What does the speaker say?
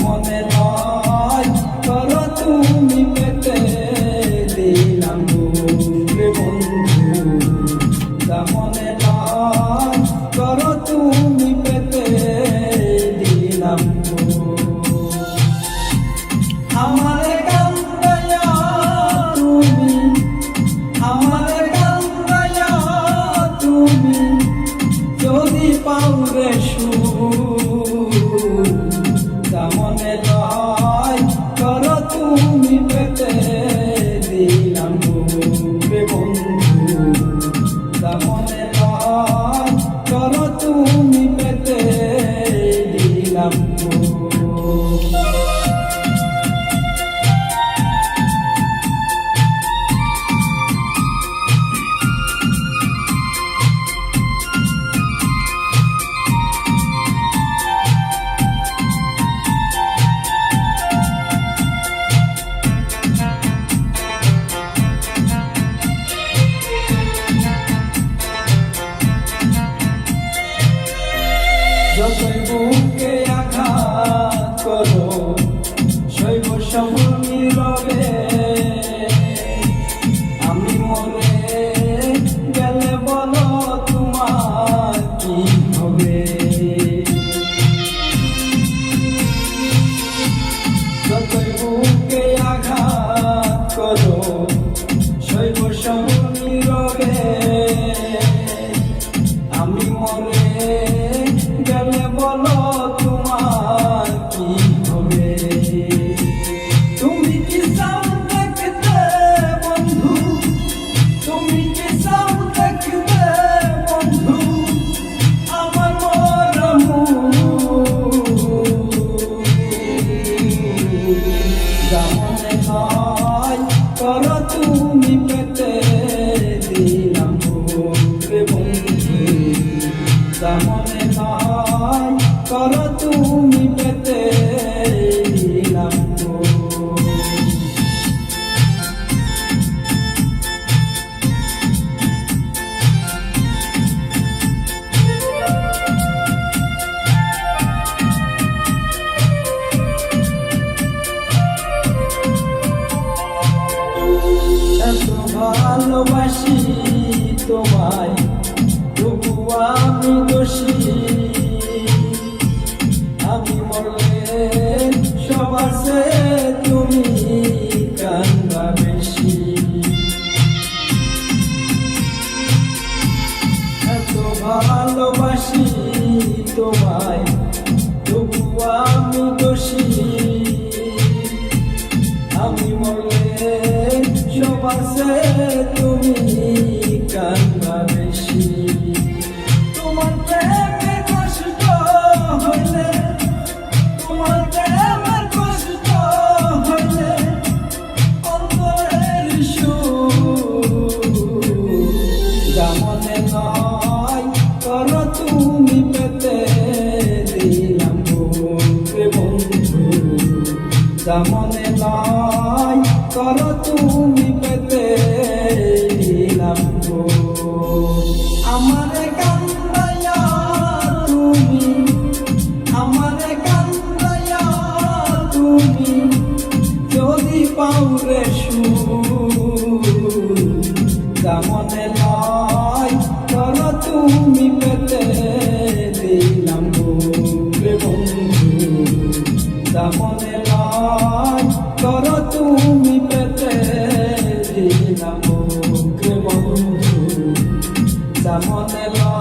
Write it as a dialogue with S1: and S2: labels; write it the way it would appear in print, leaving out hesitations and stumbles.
S1: মনে নয় করো তুমি পেতে দিলাম রে বন্ধু, মনে নয় করো তুমি পেতে দিলাম আমার কান্দায়া তুমি, আমার কান্দায়া তুমি যদি পাও রে মনে নয় করো তুমি পেতে দিলাম রে বন্ধু, মনে নয় করো তুমি পেতে দিলাম। যতই বুকে আঘাত করো শৈব সমর নীরবে, আমি মরে গেলে বলো তোমার কি হবে। যতই বুকে আঘাত করো শৈব সমর নীরবে, আমি মরে গেলে বলো তোমার কি হবে। তুমি কি চাও দেখতে বন্ধু, তুমি কি চাও দেখতে বন্ধু আমার মরম, মনে নয় করো তুমি পেতে দিলাম রে বন্ধু, মনে নয় করো তুমি পেতে দিলাম। এত ভালোবাসি তোমায় তবু আমি দোষী, আমি মরলে সবার সে তুমি কান্দা বেশি। এত ভালোবাসি তোমায় তবু আমি দোষী, আমি মরলে সবার সে তুমি কান্দা বেশি। তোমার প্রেমের কষ্ট হইলে, তোমার প্রেমের কষ্ট হইলে অন্তরের সুর, মনে নয় করো তুমি পেতে দিলাম রে বন্ধু, মনে নয় করো তুমি পেতে দিলাম। আমার কান্দায়া তুমি, আমার কান্দায়া তুমি যদি পাও রে মনে নয় করো তুমি পেতে দিলাম রে বন্ধু, মনে নয় করো তুমি পেতে দিলাম রে বন্ধু, মনে নয়